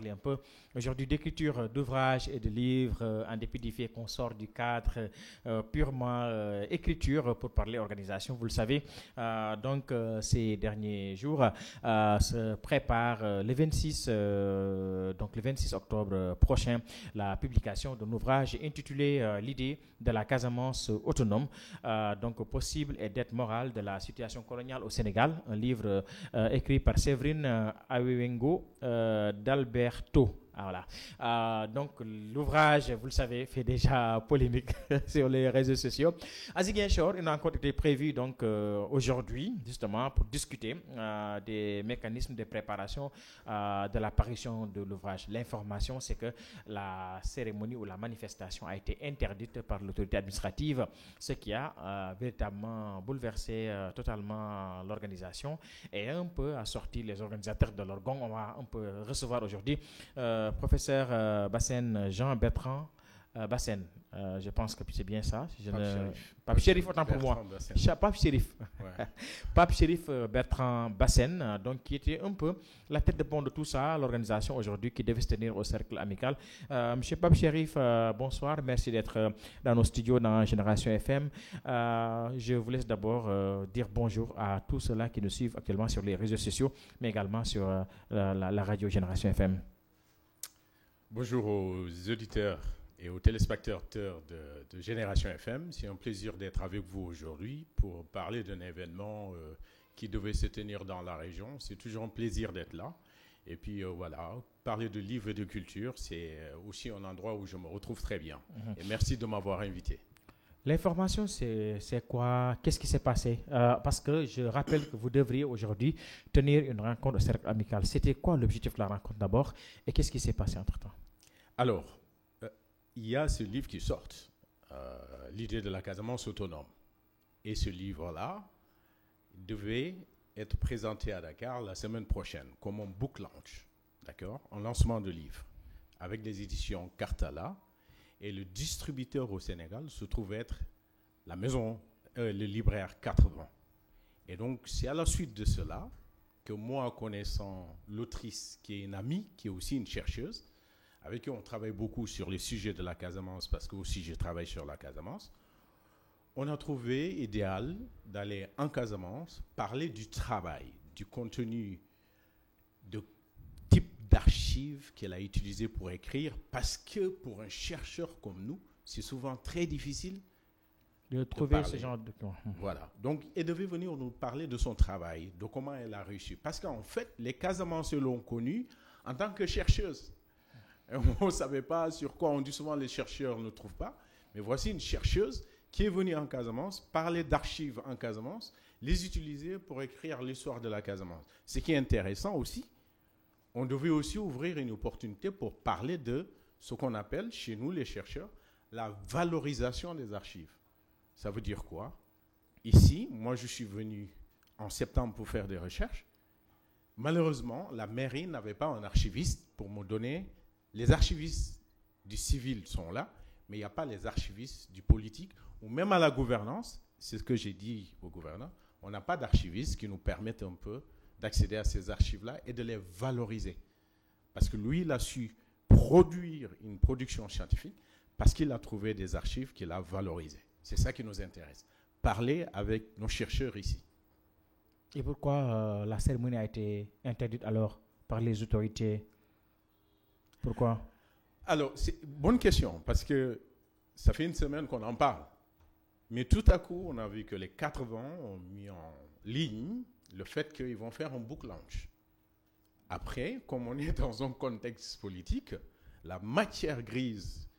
parler un peu aujourd'hui d'écriture d'ouvrages et de livres, en dépit du fait qu'on sort du cadre purement écriture pour parler organisation. Vous le savez, ces derniers jours se prépare le 26 octobre prochain, la publication d'un ouvrage intitulé L'idée de la Casamance autonome, donc possible et dette morale de la situation coloniale au Sénégal, un livre écrit par Séverine Awewengo d'Alberto. Ah, voilà. Donc l'ouvrage, vous le savez, fait déjà polémique sur les réseaux sociaux. À Ziguinchor, une rencontre était prévue donc aujourd'hui, justement, pour discuter des mécanismes de préparation de l'apparition de l'ouvrage. L'information, c'est que la cérémonie ou la manifestation a été interdite par l'autorité administrative, ce qui a véritablement bouleversé totalement l'organisation et un peu assorti les organisateurs de leur gong. On va un peu recevoir aujourd'hui professeur Bassène Jean-Bertrand Bassène, je pense que c'est bien ça. Pape Chérif, autant pour moi. Pape Chérif. Ouais. Pape Chérif Bertrand Bassène, donc qui était un peu la tête de pont de tout ça, l'organisation aujourd'hui qui devait se tenir au cercle amical. Monsieur Pape Chérif, bonsoir, merci d'être dans nos studios dans Génération FM. Je vous laisse d'abord dire bonjour à tous ceux-là qui nous suivent actuellement sur les réseaux sociaux, mais également sur la radio Génération FM. Bonjour aux auditeurs et aux téléspectateurs de Génération FM. C'est un plaisir d'être avec vous aujourd'hui pour parler d'un événement qui devait se tenir dans la région. C'est toujours un plaisir d'être là. Et puis voilà, parler de livres et de culture, c'est aussi un endroit où je me retrouve très bien. Et merci de m'avoir invité. L'information, c'est quoi? Qu'est-ce qui s'est passé? Parce que je rappelle que vous devriez aujourd'hui tenir une rencontre au cercle amical. C'était quoi l'objectif de la rencontre d'abord et qu'est-ce qui s'est passé entre-temps? Alors, il y a ce livre qui sort, L'idée de la Casamance autonome. Et ce livre-là devait être présenté à Dakar la semaine prochaine comme un book launch, d'accord, un lancement de livre, avec les éditions Cartala. Et le distributeur au Sénégal se trouve être la maison, le libraire 80. Et donc, c'est à la suite de cela que moi, connaissant l'autrice qui est une amie, qui est aussi une chercheuse, avec qui on travaille beaucoup sur les sujets de la Casamance, parce que aussi je travaille sur la Casamance, on a trouvé idéal d'aller en Casamance, parler du travail, du contenu de type d'archives qu'elle a utilisé pour écrire, parce que pour un chercheur comme nous, c'est souvent très difficile de trouver ce genre de... Voilà. Donc, elle devait venir nous parler de son travail, de comment elle a réussi. Parce qu'en fait, les Casamançais l'ont connue en tant que chercheuse. Et on ne savait pas sur quoi. On dit souvent les chercheurs ne trouvent pas. Mais voici une chercheuse qui est venue en Casamance, parler d'archives en Casamance, les utiliser pour écrire l'histoire de la Casamance. Ce qui est intéressant aussi, on devait aussi ouvrir une opportunité pour parler de ce qu'on appelle, chez nous les chercheurs, la valorisation des archives. Ça veut dire quoi? Ici, moi je suis venu en septembre pour faire des recherches. Malheureusement, la mairie n'avait pas un archiviste pour me donner... Les archivistes du civil sont là, mais il n'y a pas les archivistes du politique, ou même à la gouvernance, c'est ce que j'ai dit au gouverneur, on n'a pas d'archivistes qui nous permettent un peu d'accéder à ces archives-là et de les valoriser. Parce que lui, il a su produire une production scientifique parce qu'il a trouvé des archives qu'il a valorisées. C'est ça qui nous intéresse. Parler avec nos chercheurs ici. Et pourquoi la cérémonie a été interdite alors par les autorités? Pourquoi? Alors, c'est une bonne question, parce que ça fait une semaine qu'on en parle. Mais tout à coup, on a vu que les 80 ont mis en ligne le fait qu'ils vont faire un book launch. Après, comme on est dans un contexte politique, la matière grise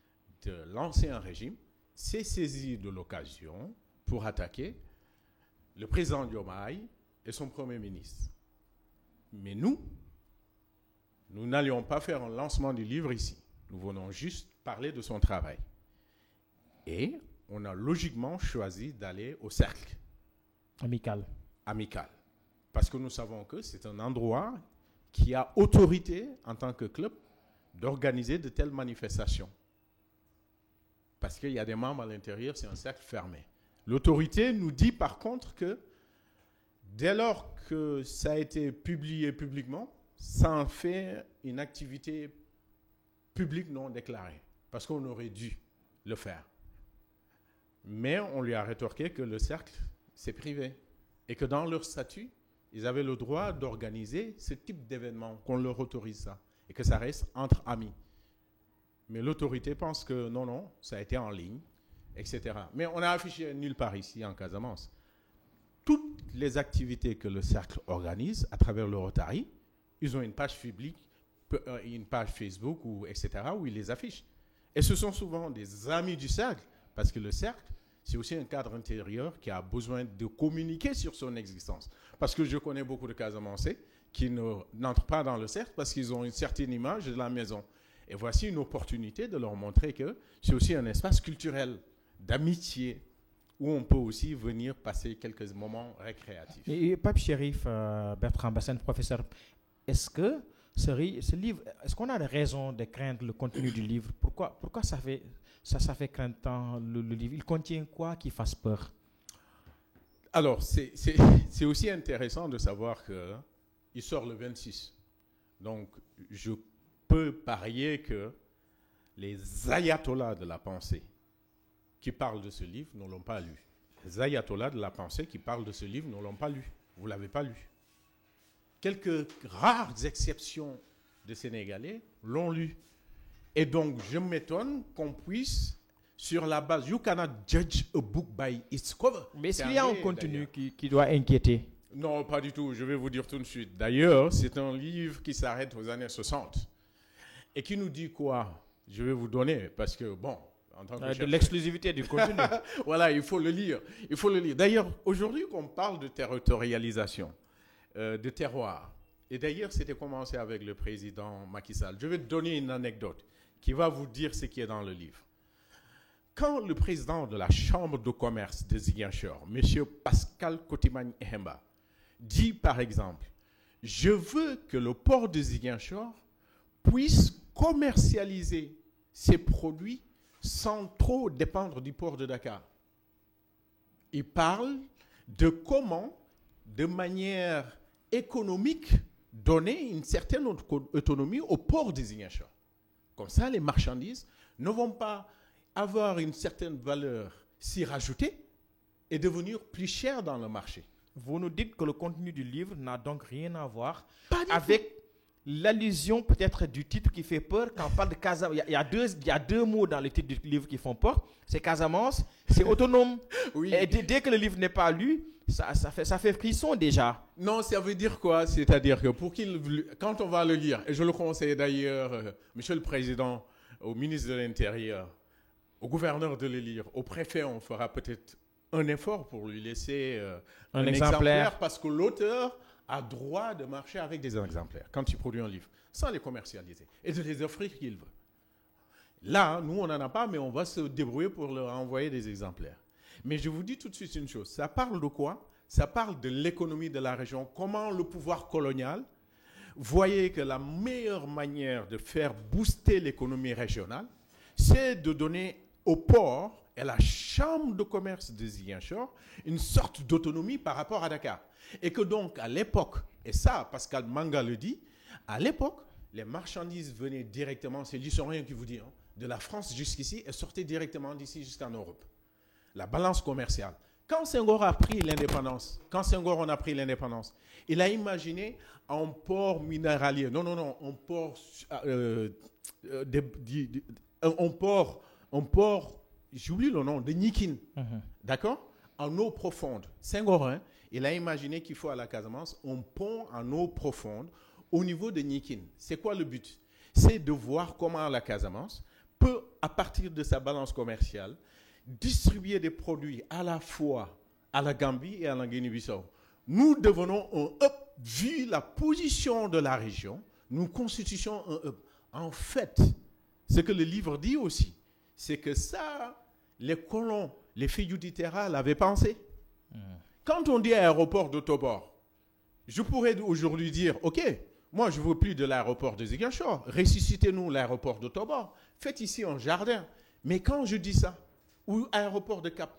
de l'ancien régime s'est saisie de l'occasion pour attaquer le président Diomaye et son Premier ministre. Mais nous n'allions pas faire un lancement du livre ici. Nous venons juste parler de son travail. Et on a logiquement choisi d'aller au cercle. Amical. Parce que nous savons que c'est un endroit qui a autorité en tant que club d'organiser de telles manifestations. Parce qu'il y a des membres à l'intérieur, c'est un cercle fermé. L'autorité nous dit par contre que dès lors que ça a été publié publiquement, ça en fait une activité publique non déclarée, parce qu'on aurait dû le faire. Mais on lui a rétorqué que le cercle, c'est privé, et que dans leur statut, ils avaient le droit d'organiser ce type d'événement, qu'on leur autorise ça, et que ça reste entre amis. Mais l'autorité pense que non, ça a été en ligne, etc. Mais on a affiché nulle part ici en Casamance. Toutes les activités que le cercle organise à travers le Rotary, ils ont une page publique, une page Facebook, etc., où ils les affichent. Et ce sont souvent des amis du cercle, parce que le cercle, c'est aussi un cadre intérieur qui a besoin de communiquer sur son existence. Parce que je connais beaucoup de Casamançais qui n'entrent pas dans le cercle parce qu'ils ont une certaine image de la maison. Et voici une opportunité de leur montrer que c'est aussi un espace culturel, d'amitié, où on peut aussi venir passer quelques moments récréatifs. Et Pape Chérif, Bertrand Bassène, professeur, est-ce que ce livre, est-ce qu'on a des raisons de craindre le contenu du livre? Pourquoi ça fait craindre tant le livre? Il contient quoi qui fasse peur? Alors, c'est aussi intéressant de savoir qu'il sort le 26. Donc, je peux parier que les ayatollahs de la pensée qui parlent de ce livre ne l'ont pas lu. Les ayatollahs de la pensée qui parlent de ce livre ne l'ont pas lu. Vous ne l'avez pas lu. Quelques rares exceptions de Sénégalais l'ont lu. Et donc, je m'étonne qu'on puisse, sur la base, you cannot judge a book by its cover. Mais est-ce qu'il y a un contenu qui doit inquiéter? Non, pas du tout. Je vais vous dire tout de suite. D'ailleurs, c'est un livre qui s'arrête aux années 60 et qui nous dit quoi? Je vais vous donner, parce que, bon, en tant que chercheur, de l'exclusivité du contenu. Voilà, il faut le lire. Il faut le lire. D'ailleurs, aujourd'hui, qu'on parle de territorialisation, de terroir, et d'ailleurs, c'était commencé avec le président Macky Sall. Je vais te donner une anecdote qui va vous dire ce qui est dans le livre. Quand le président de la Chambre de commerce de Ziguinchor, M. Pascal Kotimagne Ehemba, dit par exemple, je veux que le port de Ziguinchor puisse commercialiser ses produits sans trop dépendre du port de Dakar. Il parle de comment, de manière économique, donner une certaine autonomie au port de Ziguinchor. Comme ça, les marchandises ne vont pas avoir une certaine valeur s'y rajouter et devenir plus chères dans le marché. Vous nous dites que le contenu du livre n'a donc rien à voir avec l'allusion peut-être du titre qui fait peur quand on parle de Casamance. Il y a deux mots dans le titre du livre qui font peur. C'est Casamance, c'est autonome. Oui. Et dès que le livre n'est pas lu, ça fait frisson déjà. Non, ça veut dire quoi? C'est-à-dire que quand on va le lire, et je le conseille d'ailleurs, Monsieur le Président, au ministre de l'Intérieur, au gouverneur de le lire, au préfet, on fera peut-être un effort pour lui laisser un exemplaire parce que l'auteur a droit de marcher avec des exemplaires quand il produit un livre, sans les commercialiser et de les offrir qu'il veut. Là, nous, on n'en a pas, mais on va se débrouiller pour leur envoyer des exemplaires. Mais je vous dis tout de suite une chose, ça parle de quoi? Ça parle de l'économie de la région, comment le pouvoir colonial voyait que la meilleure manière de faire booster l'économie régionale, c'est de donner au port et à la chambre de commerce de Ziguinchor une sorte d'autonomie par rapport à Dakar. Et que donc, à l'époque, et ça, Pascal Manga le dit, à l'époque, les marchandises venaient directement, c'est l'historien qui vous dit, hein, de la France jusqu'ici et sortaient directement d'ici jusqu'en Europe. La balance commerciale. Quand Senghor a pris l'indépendance, il a imaginé un port minéralier. Un port, j'oublie le nom, de Nikin. D'accord? En eau profonde. Senghor, il a imaginé qu'il faut à la Casamance un pont en eau profonde au niveau de Nikin. C'est quoi le but? C'est de voir comment la Casamance peut, à partir de sa balance commerciale, distribuer des produits à la fois à la Gambie et à la Guinée-Bissau. Nous devenons un hub, vu la position de la région, nous constituons un hub. En fait, ce que le livre dit aussi, c'est que ça, les colons, les filles du terrain l'avaient pensé. Quand on dit aéroport de Tobor, je pourrais aujourd'hui dire, OK, moi je ne veux plus de l'aéroport de Ziguinchor, ressuscitez-nous l'aéroport de Tobor, faites ici un jardin. Mais quand je dis ça, ou aéroport de Cap,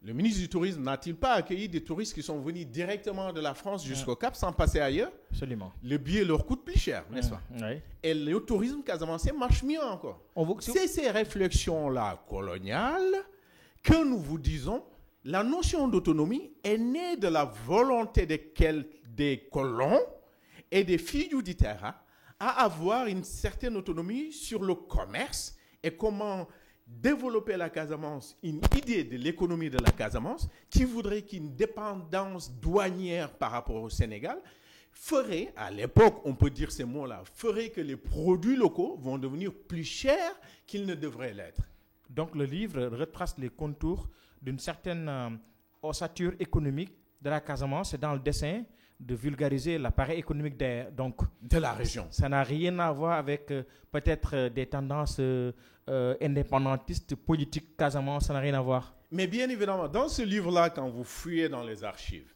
Le ministre du Tourisme n'a-t-il pas accueilli des touristes qui sont venus directement de la France jusqu'au Cap sans passer ailleurs? Absolument. Le billet leur coûte plus cher, n'est-ce pas? Oui. Et le tourisme casamançais marche mieux encore. C'est ces réflexions-là coloniales que nous vous disons, la notion d'autonomie est née de la volonté des colons et des filles du terrain à avoir une certaine autonomie sur le commerce et comment développer la Casamance, une idée de l'économie de la Casamance qui voudrait qu'une dépendance douanière par rapport au Sénégal ferait, à l'époque, on peut dire ces mots-là, ferait que les produits locaux vont devenir plus chers qu'ils ne devraient l'être. Donc le livre retrace les contours d'une certaine ossature économique de la Casamance dans le dessein de vulgariser l'appareil économique de la région. Ça n'a rien à voir avec peut-être des tendances indépendantistes, politiques, Casamance, ça n'a rien à voir. Mais bien évidemment, dans ce livre-là, quand vous fouillez dans les archives,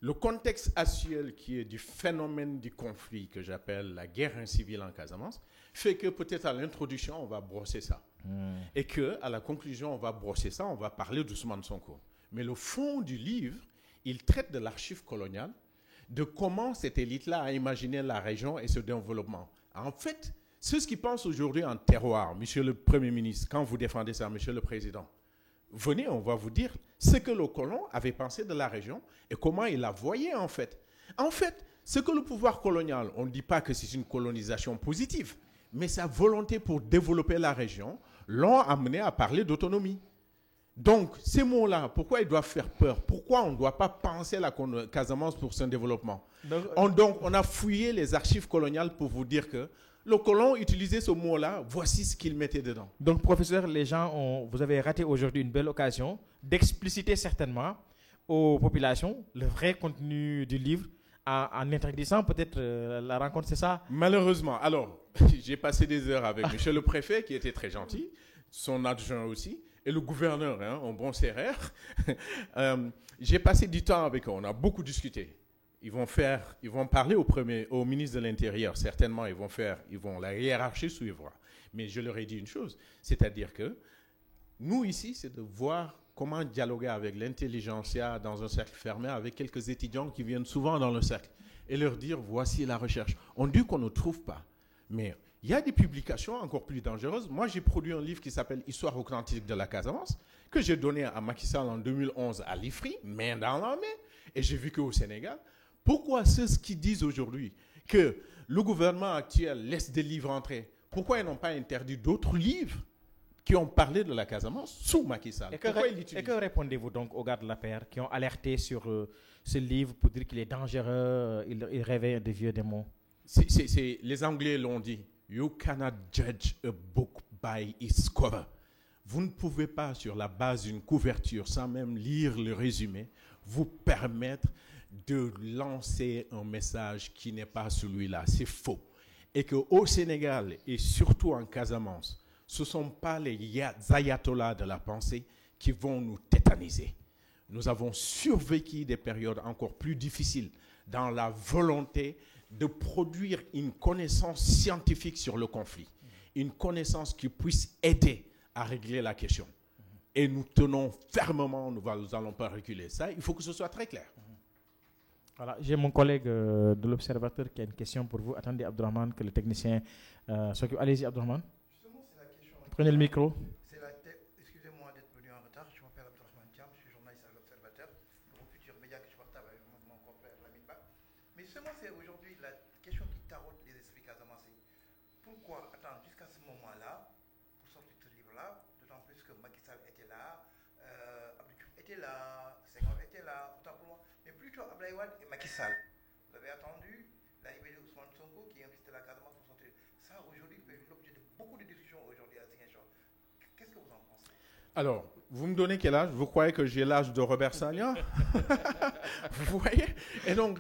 le contexte actuel qui est du phénomène du conflit que j'appelle la guerre civile en Casamance, fait que peut-être à l'introduction, on va brosser ça. Et qu'à la conclusion, on va brosser ça, on va parler d'Ousmane Sonko. Mais le fond du livre, il traite de l'archive coloniale, de comment cette élite-là a imaginé la région et ce développement. En fait, ceux qui pensent aujourd'hui en terroir, monsieur le Premier ministre, quand vous défendez ça, monsieur le Président, venez, on va vous dire ce que le colon avait pensé de la région et comment il la voyait en fait. En fait, ce que le pouvoir colonial, on ne dit pas que c'est une colonisation positive, mais sa volonté pour développer la région l'ont amené à parler d'autonomie. Donc, ces mots-là, pourquoi ils doivent faire peur? Pourquoi on ne doit pas penser la Casamance pour son développement? Donc, on a fouillé les archives coloniales pour vous dire que le colon utilisait ce mot-là, voici ce qu'il mettait dedans. Donc, professeur, vous avez raté aujourd'hui une belle occasion d'expliciter certainement aux populations le vrai contenu du livre en interdisant peut-être la rencontre, c'est ça? Malheureusement. Alors, j'ai passé des heures avec monsieur le préfet qui était très gentil, son adjoint aussi, et le gouverneur, en bon serrère. J'ai passé du temps avec eux, on a beaucoup discuté. Ils vont parler au ministre de l'Intérieur, certainement la hiérarchie suivra. Mais je leur ai dit une chose, c'est-à-dire que nous ici, c'est de voir comment dialoguer avec l'intelligentsia dans un cercle fermé, avec quelques étudiants qui viennent souvent dans le cercle, et leur dire, voici la recherche. On dit qu'on ne trouve pas, mais il y a des publications encore plus dangereuses. Moi, j'ai produit un livre qui s'appelle « Histoire authentique de la Casamance » que j'ai donné à Macky Sall en 2011 à l'IFRI, main dans la main, et j'ai vu qu'au Sénégal, pourquoi ceux qui disent aujourd'hui que le gouvernement actuel laisse des livres entrer, pourquoi ils n'ont pas interdit d'autres livres qui ont parlé de la Casamance sous Macky Sall? Et que répondez-vous donc aux gars de la paire qui ont alerté sur ce livre pour dire qu'il est dangereux, il réveille des vieux démons? Les Anglais l'ont dit. You cannot judge a book by its cover. Vous ne pouvez pas, sur la base d'une couverture, sans même lire le résumé, vous permettre de lancer un message qui n'est pas celui-là. C'est faux. Et qu'au Sénégal, et surtout en Casamance, ce ne sont pas les ayatollahs de la pensée qui vont nous tétaniser. Nous avons survécu des périodes encore plus difficiles dans la volonté de produire une connaissance scientifique sur le conflit, une connaissance qui puisse aider à régler la question. Et nous tenons fermement, nous n'allons pas reculer. Ça, il faut que ce soit très clair. Voilà, j'ai mon collègue de l'Observateur qui a une question pour vous. Attendez, Abdourahmane, que le technicien s'occupe. Allez-y, Abdourahmane. Justement, c'est la question. Prenez le micro. Excusez-moi d'être venu en retard. Je m'appelle Abdourahmane Thiam, je suis journaliste à l'Observateur, le futur média que je partage avec mon confrère Lamine Ba. Mais justement, c'est aujourd'hui la question qui taraude les esprits casamancés. Pourquoi attendre jusqu'à ce moment-là pour sortir ce livre-là, d'autant plus que Macky Sall était là, Abdou Diouf était là, Senghor était là, autant pour moi. Mais plutôt Abdoulaye Wade et Macky Sall. Vous avez attendu l'arrivée d'Ousmane Sonko qui a invité la Casamance pour sortir. Ça, aujourd'hui, fait l'objet de beaucoup de discussions aujourd'hui à Ziguinchor. Qu'est-ce que vous en pensez? Alors, vous me donnez quel âge? Vous croyez que j'ai l'âge de Robert Sagna? Vous voyez? Et donc,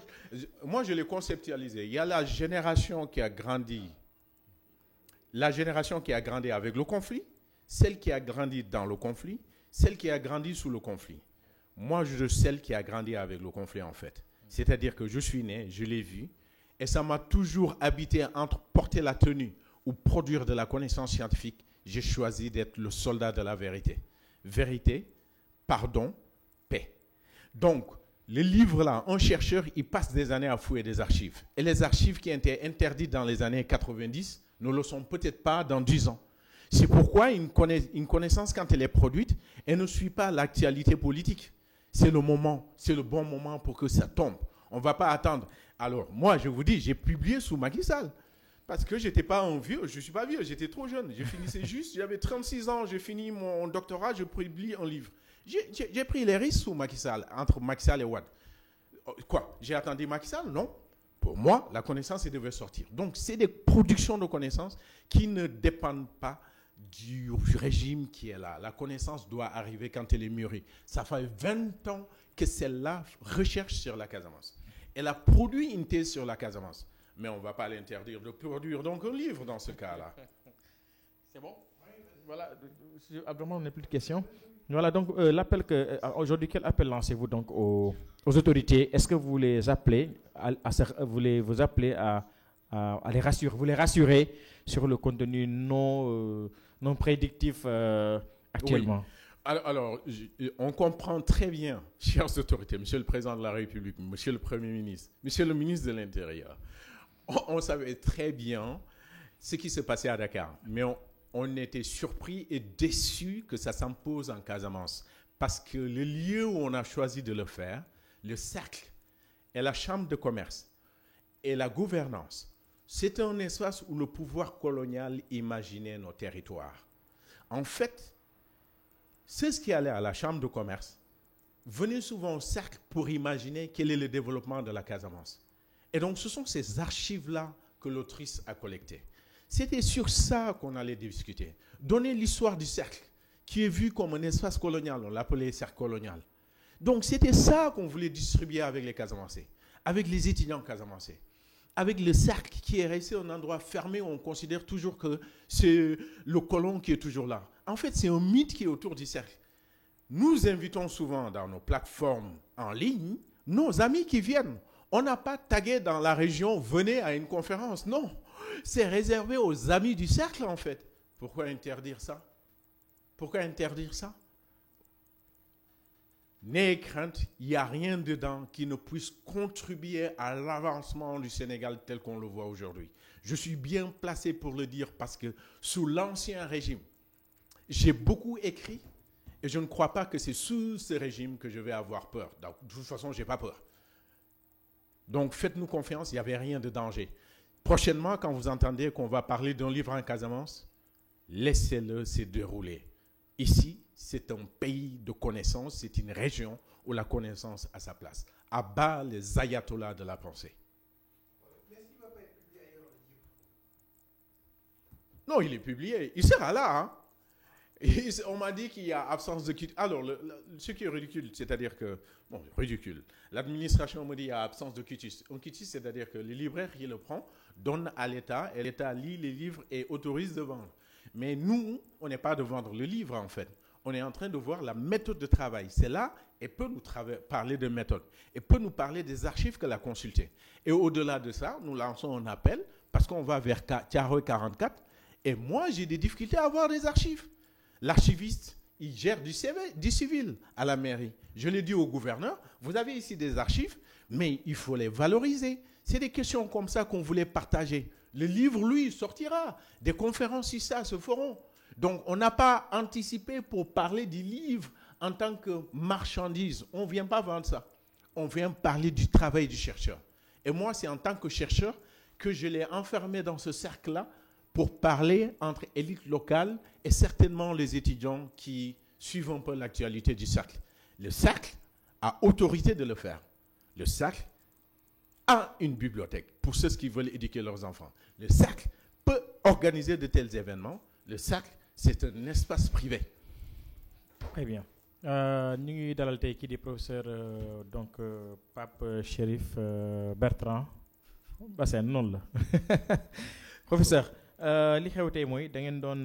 moi, je l'ai conceptualisé. Il y a la génération qui a grandi avec le conflit, celle qui a grandi dans le conflit, celle qui a grandi sous le conflit. Moi, je suis celle qui a grandi avec le conflit, en fait. C'est-à-dire que je suis né, je l'ai vu, et ça m'a toujours habité entre porter la tenue ou produire de la connaissance scientifique. J'ai choisi d'être le soldat de la vérité. Vérité, pardon, Donc, le livre-là, un chercheur, il passe des années à fouiller des archives. Et les archives qui étaient interdites dans les années 90 ne le sont peut-être pas dans 10 ans. C'est pourquoi une connaissance, quand elle est produite, elle ne suit pas l'actualité politique. C'est le moment, c'est le bon moment pour que ça tombe. On ne va pas attendre. Alors, moi, je vous dis, j'ai publié sous Macky Sall. Parce que je n'étais pas un vieux, je ne suis pas vieux, j'étais trop jeune. Je finissais juste, j'avais 36 ans, j'ai fini mon doctorat, je publie un livre. J'ai pris les risques sous Macky Sall, entre Macky Sall et Wade. Quoi? J'ai attendu Macky Sall? Non. Pour moi, la connaissance, elle devait sortir. Donc, c'est des productions de connaissances qui ne dépendent pas du régime qui est là. La connaissance doit arriver quand elle est mûrie. Ça fait 20 ans que celle-là recherche sur la Casamance. Elle a produit une thèse sur la Casamance. Mais on ne va pas l'interdire de produire donc un livre dans ce cas-là. C'est bon? Voilà. Abdomen, on n'a plus de questions. Voilà, donc l'appel aujourd'hui, quel appel lancez-vous donc aux autorités? Est-ce que vous les appelez vous appelez à les rassurer, vous les rassurez sur le contenu non prédictif actuellement? Oui. Alors, on comprend très bien, chères autorités, Monsieur le Président de la République, Monsieur le Premier ministre, Monsieur le ministre de l'Intérieur, on savait très bien ce qui se passait à Dakar, mais on était surpris et déçus que ça s'impose en Casamance. Parce que le lieu où on a choisi de le faire, le cercle et la chambre de commerce et la gouvernance, c'est un espace où le pouvoir colonial imaginait nos territoires. En fait, ceux qui allaient à la chambre de commerce venaient souvent au cercle pour imaginer quel est le développement de la Casamance. Et donc, ce sont ces archives-là que l'autrice a collectées. C'était sur ça qu'on allait discuter. Donner l'histoire du cercle, qui est vu comme un espace colonial. On l'appelait cercle colonial. Donc, c'était ça qu'on voulait distribuer avec les Casamancés, avec les étudiants casamancés, avec le cercle qui est resté un endroit fermé où on considère toujours que c'est le colon qui est toujours là. En fait, c'est un mythe qui est autour du cercle. Nous invitons souvent dans nos plateformes en ligne nos amis qui viennent. On n'a pas tagué dans la région, venez à une conférence. Non, c'est réservé aux amis du cercle en fait. Pourquoi interdire ça? Pourquoi interdire ça? N'ayez crainte, il n'y a rien dedans qui ne puisse contribuer à l'avancement du Sénégal tel qu'on le voit aujourd'hui. Je suis bien placé pour le dire parce que sous l'ancien régime, j'ai beaucoup écrit et je ne crois pas que c'est sous ce régime que je vais avoir peur. Donc, de toute façon, je n'ai pas peur. Donc, faites-nous confiance, il n'y avait rien de danger. Prochainement, quand vous entendez qu'on va parler d'un livre en Casamance, laissez-le se dérouler. Ici, c'est un pays de connaissance, c'est une région où la connaissance a sa place. À bas les ayatollahs de la pensée. Mais est-ce qu'il ne va pas être publié ailleurs le livre? Non, il est publié. Il sera là. Hein? Et on m'a dit qu'il y a absence de quitus. Alors, ce qui est ridicule, c'est-à-dire que... Bon, ridicule. L'administration me dit qu'il y a absence de quitus. Un quitus, c'est-à-dire que le libraire qui le prend donne à l'État et l'État lit les livres et autorise de vendre. Mais nous, on n'est pas de vendre le livre, en fait. On est en train de voir la méthode de travail. C'est là, et peut nous parler de méthode. Et peut nous parler des archives qu'elle a consultées. Et au-delà de ça, nous lançons un appel, parce qu'on va vers Thiaroye 44. Et moi, j'ai des difficultés à avoir des archives. L'archiviste, il gère du civil à la mairie. Je l'ai dit au gouverneur, vous avez ici des archives, mais il faut les valoriser. C'est des questions comme ça qu'on voulait partager. Le livre, lui, sortira. Des conférences sur ça se feront. Donc, on n'a pas anticipé pour parler du livre en tant que marchandise. On ne vient pas vendre ça. On vient parler du travail du chercheur. Et moi, c'est en tant que chercheur que je l'ai enfermé dans ce cercle-là pour parler entre élites locales et certainement les étudiants qui suivent un peu l'actualité du cercle. Le cercle a autorité de le faire. Le cercle a une bibliothèque pour ceux qui veulent éduquer leurs enfants. Le cercle peut organiser de tels événements. Le cercle, c'est un espace privé. Très bien. Nous ngi dalal tey kii di professeur donc Pape Chérif Bertrand Bassène noonu la professeur li xew tey mooy da ngeen doon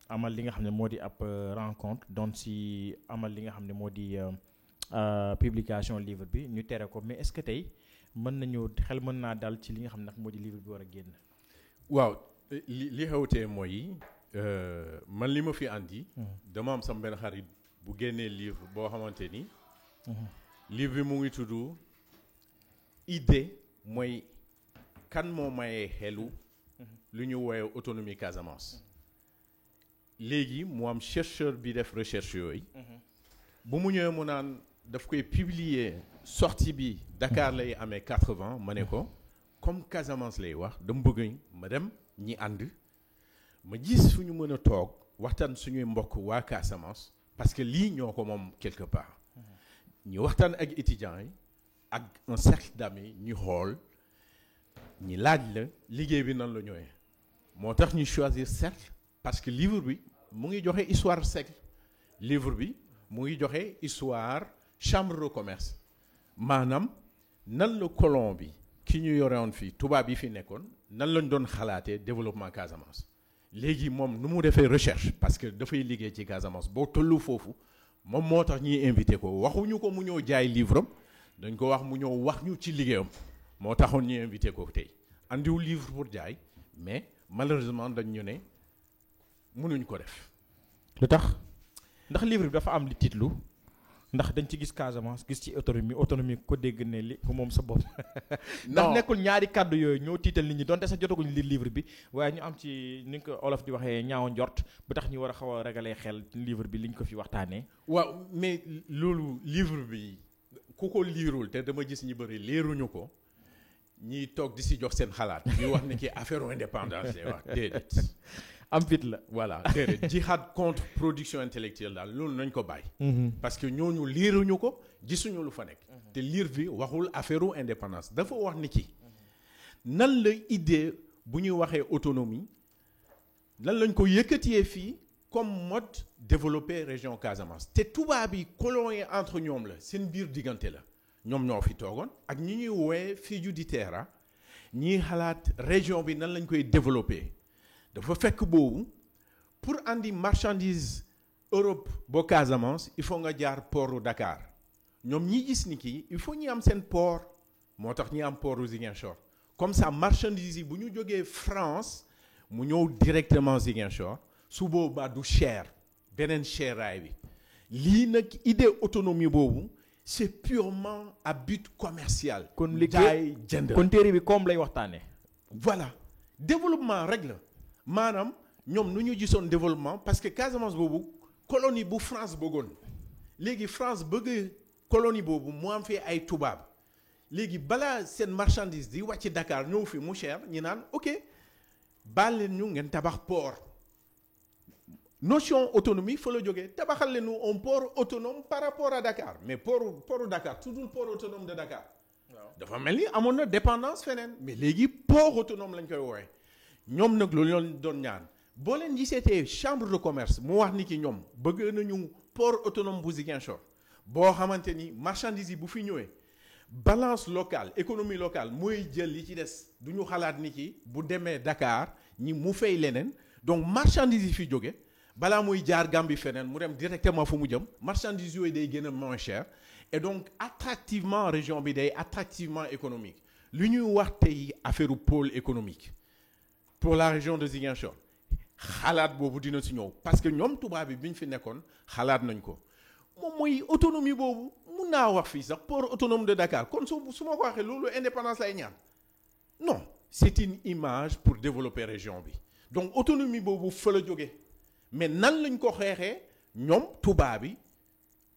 amal li nga xam ne moo di ab rencontre doon si amal li nga xam ne moo di publication livre bi ñu tere ko mais est-ce que tey xel mën naa dal ci li nga xam ne nag moo di livre bi war a génn. waaw li xew tey mooy man li ma fi andi. dama am sama benn xarit bu génnee livre boo xamante ni livre bi mu ngi tudd idée mooy kan moo mayee xelu lu ñu woowee autonomie Casamance. léegi mu am chercheur bi def recherche yooyu. bu mu ñëwee mu naan daf koy publier sortie bi Dakar lay amee 80 ma ne ko comme Casamance lay wax dama bëgg ma dem ñi ànd ma gis fu ñu mën a toog waxtaan suñuy mbokk waa Casamance parce que lii ñoo ko moom quelque part. ñu waxtaan ak étudiants yi ak un cercle d'amis ñu xool ñi laaj la liggéey bi nan la ñëwee moo tax ñu choisir cercle parce que livre bi mu ngi joxe histoire cercle livre bi mu ngi joxe histoire chambre de commerce maanaam nan la colon bi ki ñu yore woon fii tubaab yi fi nekkoon nan lañ doon xalaatee développement Casamance léegi moom nu mu defee recherche parce que dafay liggéey ci Casamance boo tollu foofu moom moo tax ñuy invité ko waxuñu ko mu ñëw jaay livre am dañ ko wax mu ñëw wax ñu ci liggéeyam moo taxoon ñuy invité ko tey andiwu livre pour jaay mais malheureusement dañ ñu ne mënuñ ko def. lu tax ndax livre bi dafa am li tiitlu ndax dañ ci gis Casamance gis ci autonomie ko dégg ne li ko moom sa bopp. ndax nekkul ñaari kàddu yooyu ñoo tiital nit ñi donte sax jotaguñ lire livre bi waaye ñu am ci ni ko olof di waxee ñaaw njort bu tax ñu war a xaw a ragalee xel livre bi liñ ko fi waxtaanee. waaw mais loolu livre bi ku ko liirul te dama gis ñi bëri leeruñu ko ñiy toog di si jox seen xalaat. di wax ne ki affaire indépendance lay wax déedéet. am fit la voilà déedéet jihad contre production intellectuelle daal loolu nañ ko bàyyi. parce que ñooñu liiruñu ko gisuñu lu fa nekk. te livre bi waxul affaire indépendance dafa wax ni ki nan la idée bu ñuy waxee autonomie nan lañ ko yëkkatee fii comme mode développer région Casamance te tubaab yi colon yi entre ñoom la seen biir diggante la ñoom ñoo fi toogoon ak ñi ñuy woowee Sédhiou di Terra ñiy xalaat région bi nan lañ koy développer. dafa fekk boobu pour andi marchandise Europe ba Casamance il faut nga jaar portu Dakar ñoom ñi gis ni kii il faut ñu am seen port moo tax ñi am portu Ziguinchor comme ça marchandise yi bu ñu jógee France mu ñëw directement Ziguinchor su boobaa du cher beneen cheraay bi lii nag idée autonomie boobu c'est purement à but commercial. kon liggéey jënd kon téere bi comme lay waxtaanee. voilà développement rek la. maanaam ñoom nu ñu gisoon développement parce que Casamance boobu colonie bu France bëggoon léegi France bëgg colonie boobu mu am fi ay tubaab léegi balaa seen marchandise di wàcc Dakar ñëw fi mu cher ñi naan ok baal leen ñu ngeen tabax port notion autonomie fa la jógee tabaxal leen ñu un port autonome par rapport à Dakar mais port Dakar tuddul port autonome de Dakar. dafa mel ni amoon na dépendance feneen mais léegi port autonome lañ koy woowee. ñoom nag loolu ñoo doon ñaan boo leen giseetee chambre de commerce mu wax ni ki ñoom bëgg nañu port autonome bu Ziguinchor boo xamante ni marchandise yi bu fi ñëwee balance locale économie locale mooy jël li ci des du ñu xalaat ni ki bu demee Dakar ñi mu fay leneen donc marchandise yi fi jóge balaa muy jaar Gambie feneen mu dem directement fu mu jëm marchandise yooyu day gën a moins cher et donc attractivement région bi day attractivement économique lu ñuy wax tey affaire pôle économique. pour la région de Ziguinchor xalaat boobu dina si ñëw parce que ñoom tubaab bi ñu fi nekkoon xalaat nañ ko moom mooy autonomie boobu mun naa wax fii sax port autonome de Dakar kon su ma ko waxee loolu indépendance lay ñaan non c'est une image pour développer région bi donc autonomie boobu fa la jóge mais nan lañ ko xeexee ñoom tubaab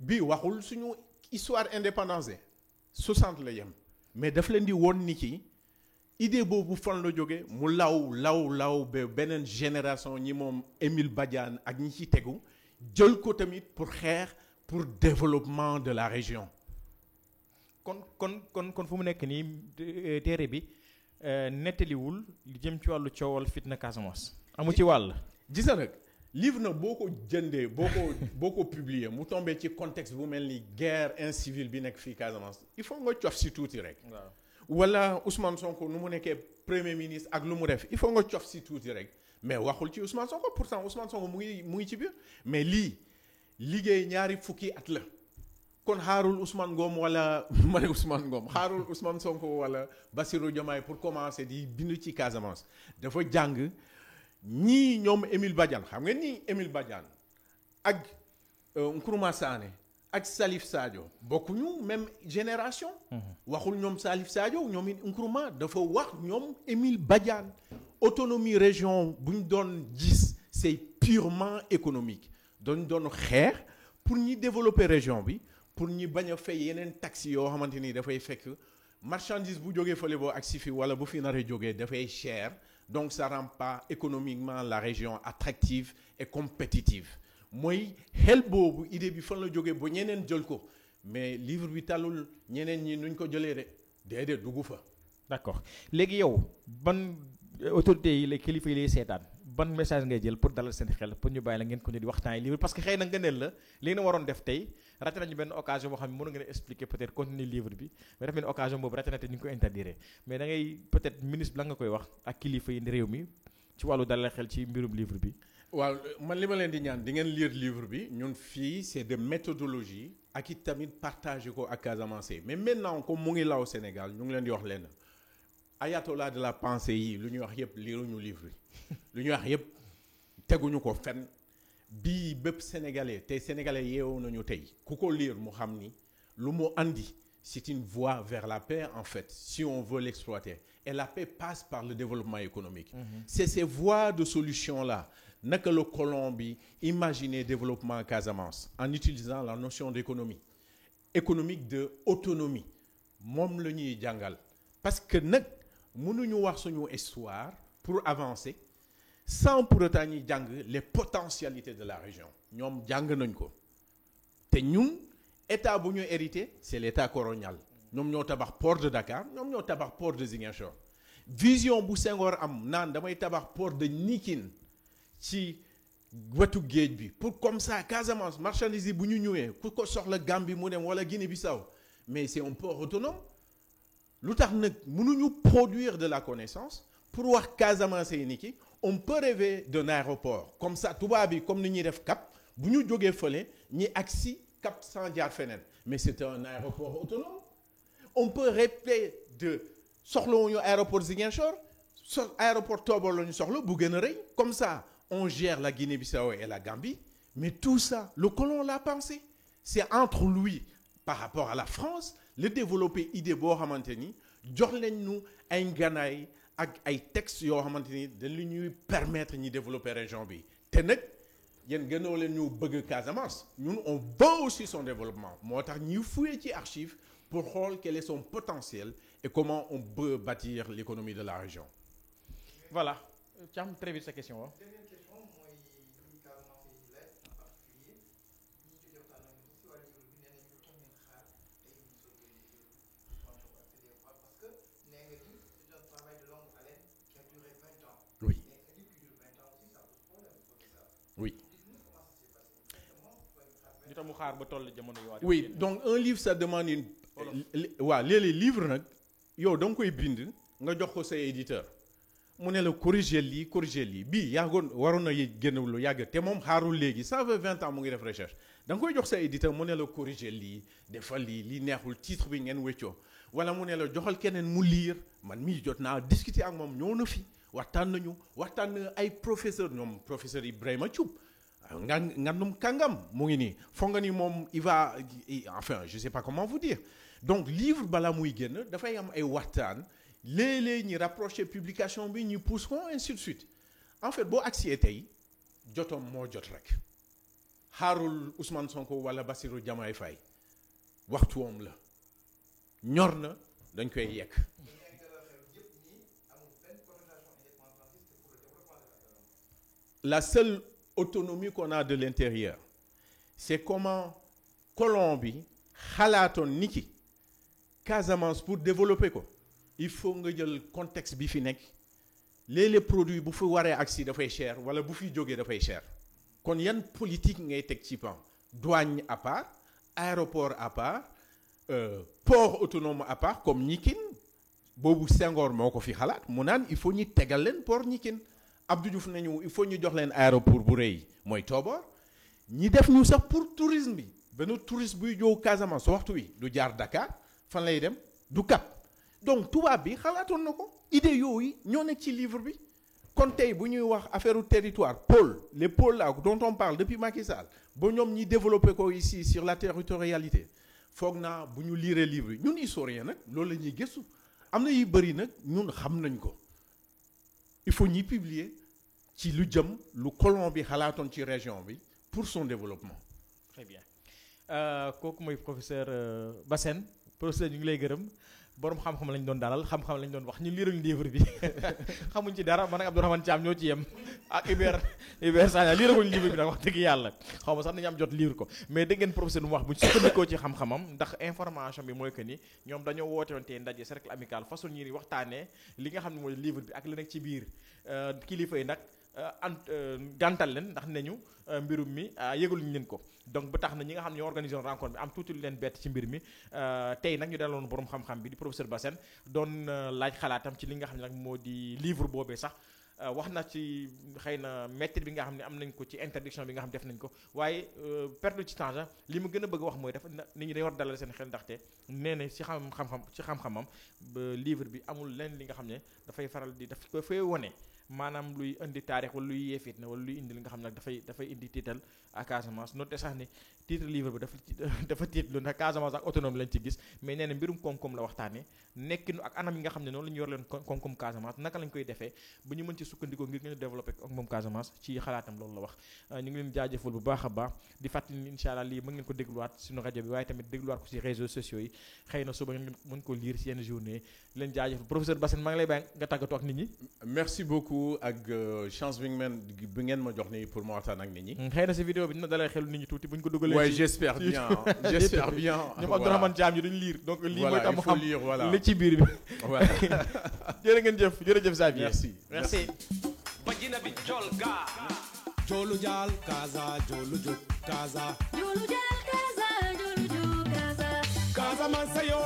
bi waxul suñu histoire indépendance 60 la yem mais daf leen di woon ni ki idée boobu fan la jóge mu law ba beneen génération ñi moom Émile Badiane ak ñi ci tegu jël ko tamit pour xeex pour développement de la région. kon fu mu nekk nii téere bi nettaliwul li jëm ci wàllu coowal fitna Casamance. amu ci wàll. gis nga nag livre na boo ko jëndee boo ko publier mu tombé ci contexte bu mel ni guerre incivile bi nekk fii Casamance il faut nga cof si tuuti rek. waaw. wala Ousmane Sonko nu mu nekkee premier ministre ak lu mu def il faut nga cof si tuuti rek mais waxul ci Ousmane Sonko pourtant Ousmane Sonko mu ngi ci biir mais lii liggéey ñaari fukki at la kon xaarul Ousmane Ngom wala ma ne Ousmane Ngom xaarul Ousmane Sonko wala Bassirou Diomaye pour commencer di bind ci Casamance dafa jàng ñii ñoom Émile Badiane xam nga nii Émile Badiane ak Nkrumah Sané ak Salif Sadio bokkuñu même génération. waxul ñoom Salif Sadio ñoom it Nkrumah dafa wax ñoom Émile Badiane. autonomie région bu ñu doon gis c'est purement économique doon xeex pour ñi développer région bi pour ñi bañ a fay yeneen taxes yoo xamante ni dafay fekk marchandise bu jógee fële boo agsi fi wala bu fi nar a jógee dafay cher donc ça rend pas économiquement la région attractive et compétitive mooy xel boobu idée bi fan la jógee ba ñeneen jël ko mais livre bi talul ñeneen ñi nuñ ko jëlee de déedéet dugg fa. d'accord léegi yow ban autorités yi la kilifa yi lay seetaan ban message ngay jël pour dalal seen xel pour ñu bàyyi la ngeen ko ñu di waxtaan livre parce que xëy na ngëneel la li ngeen waroon def tey raté nañu benn occasion boo xam ne mënu ngeen a expliquer peut-être contenu livre bi mais def benn occasion boobu raté na te ñu ngi ko interdire mais da ngay peut-être ministre bi la nga koy wax ak kilifa yi réew mi ci wàllu dalal xel ci mbirum livre bi. waaw man li ma leen di ñaan di ngeen lire livre bi ñun fii c'est de méthodologie ak it tamit partager ko ak Casamance mais maintenant comme mu ngi law Sénégal ñu ngi leen di wax leen ayatollah de la pensée yi lu ñuy wax yëpp liiruñu livre yi lu ñuy wax yëpp teguñu ko fenn bii bépp sénégalais tey sénégalais yeewoo nañu tey ku ko lire mu xam ni lu mu andi c'est une voie vers la paix en fait si on veut l'exploiter et la paix passe par le développement économique. C'est ces voies de solution là naka la colon bi imaginer développement Casamance en utilisant la notion d'économie économique de autonomie moom la ñuy jàngal parce que nag mënuñu wax suñu histoire pour avancer sans pour autant ñuy jàng les potentialités de la région ñoom jàng nañ ko te ñun état bu ñu hérité c'est l'état colonial ñoom ñoo tabax port de Dakar ñoom ñoo tabax port de Ziguinchor vision bu Senghor am naan damay tabax port de Nikin ci wetu géej bi pour comme ça Casamance marchandise yi bu ñu ñëwee ku ko soxla Gambie mu dem wala Guinée-Bissau mais c'est un port autonome lu tax nag mënuñu produire de la connaissance pour wax Casamance yi ni ki on peut rêver d'un aéroport comme ça tubaab bi comme ni ñuy def Cap bu ñu jógee fële ñi agsi Cap sans jaar feneen mais c'est un aéroport autonome on peut rêver de soxlawuñu aéroport Ziguinchor aéroport Tobor la ñu soxla bu gën a rëy comme ça on gère la Guinée-Bissau et la Gambie mais tout ça le colon l'a pensé c'est entre lui par rapport à la France le développer idée boo xamante ni jox leen ñu ay nganaay ak ay textes yoo xamante ni dañ lu ñuy permettre ñi développer région bi te nag yéen gënoo leen ñu bëgg Casamance ñun on veut aussi son développement moo tax ñuy fouiller ci archives pour xool quel est son potentiel et comment on peut bâtir l'économie de la région. Voilà Thiam très vite sa question wa. Dernière question mooy li Casamance yi laaj en particulier ñi jógee waxtaan nañu si wàllu livre bi nee nañu lu tax ngeen xaar tey ñu soog a lire parce que nee nga ni c'est un travail de longue haleine qui a duré 20 ans. Oui. Mais un livre qui dure 20 ans aussi ça pose problème professeur. Oui. Dites-nous comment ça s'est passé exactement ñu tax mu xaar ba toll jamono yi waa. Oui donc un livre ça demande une waaw léeg-léeg livre nag yow da nga koy bind nga jox ko say éditeur mu ne la corriger lii bii yàggoon waroon na génn lu yàgg te moom xaarul léegi ça fait 20 ans mu ngi def recherche da nga koy jox sa éditeur mu ne la corriger lii defal lii neexul titre bi ngeen wéccoo wala mu ne la joxal keneen mu lire man mii jot naa discuter ak moom ñëw na fi waxtaan na ay professeur ñoom professeur Ibrahima Thioub ngandum kàngam mu ngi nii foog nga ni moom il va enfin je sais pas comment vous dire donc livre bala muy génn dafay am ay waxtaan léeg-léeg ñi rapproché publication bi ñu pousse ko ainsi de suite en fait boo agsee tey jotom moo jot rek xaarul Ousmane Sonko wala Bassirou Diomaye Faye waxtuwam la ñor na dañ koy yekk. La seule autonomie qu'on a de l'intérieur c'est comment colon bi xalaatoon ni ki Casamance pour développer ko il faut nga jël contexte bi fi nekk les produits bu fi waree agsi dafay cher wala bu fi jógee dafay cher kon yan politique ngay teg ci pan douane à part aéroport à part port autonome à part comme Nikin boobu Senghor moo ko fi xalaat mu naan il faut ñu tegal leen port Nikin Abdou Diouf nañu il faut ñu jox leen aéroport bu rëy mooy Tobor ñi def ñu sax pour tourisme bi benn touriste buy jow Casamance waxtu wi du jaar Dakar fan lay dem du Cap donc tubaab bi xalaatoon na ko idée yooyu ñoo nekk ci livre bi kon tey bu ñuy wax affaire territoire pôle les pôles là dont on parle depuis Macky Sall ba ñoom ñi développé ko ici sur la territorialité foog naa bu ñu lire livre yi ñun historien nag loolu la ñuy gëstu am na yu bëri nag ñun xam nañ ko il faut ñuy publier ci lu jëm lu colon bi xalaatoon ci région bi pour son développement. Très bien kooku mooy professeur Bassène professeur ñu ngi lay gërëm borom xam-xam lañ doon dalal xam-xam lañ doon wax ñu liiruñ livre bi xamuñ ci dara man ak Abdourahmane Thiam ñoo ci yem ak Hubert Sagna liiraguñ livre bi nag wax dëgg yàlla xaw ma sax nañu am jot lire ko mais dégg ngeen professeur mu wax bu ñu sukkandikoo ci xam-xamam ndax information bi mooy que ni ñoom dañoo woote woon tey ndaje cercle amical façon ñi waxtaanee li nga xam ne mooy livre bi ak li nekk ci biir kilifa yi nag gàntal leen ndax nañu mbirum mi yëgaluñu leen ko donc ba tax na ñi nga xam ne ñoo organisé woon rencontre bi am tuuti lu leen bett ci mbir mi tey nag ñu daloon borom xam-xam bi di professeur Bassène doon laaj xalaatam ci li nga xam ne nag moo di livre boobee sax wax na ci xëy na métti bi nga xam ne am nañ ko ci interdiction bi nga xam def nañ ko waaye perte ci temps li mu gën a bëgg wax mooy dafa nit ñi dañ war dalal seen xel ndaxte nee na ci xam-xamam ba livre bi amul leen li nga xam ne dafay faral di daf ko fay wone maanaam luy indi taarix wala luy yeefit na wala luy indi li nga xam ne dafay indi tiital à Casamance noté sax ni titre livre bi dafa tiitlu ndax Casamance ak autonome lañ ci gis mais nee na mbirum koom-koom la waxtaane nekkinu ak anam yi nga xam ne noonu la ñu yor leen koom-koom Casamance naka lañ koy defee ba ñu mën ci sukkandikoo ngir ngeen développé ak moom Casamance ci xalaatam loolu la wax ñu ngi leen jaajëfal bu baax a baax di fàttali ni incha allah lii mën ngeen ko dégluwaat suñu rajo bi waaye tamit dégluwaat ko ci réseaux sociaux yi xëy na suba ngeen mën ko lire ci yenn journée leen jaajëfal professeur Bassène maa ngi lay bàyyi nga tàggatoo ak nit ñi. merci beaucoup ak chance bi ngeen ma jox nii pour ma waxtaan ak nit ñi. xëy na si vidéo bi dina dalay xelu nit ñi tuuti bu ñu ko dugalee. ouais j'espère bien j'espère bien. ñoom Abdourahmane Thiam ñu duñ lire donc lii mooy tax mu xam li ci biir bi. voilà jërë ngeen jëf jërëjëf Xavier. merci. bajina bi jol ga jolu jal kaza jolu juk kaza jolu jal kaza jolu juk kaza kaza man sayo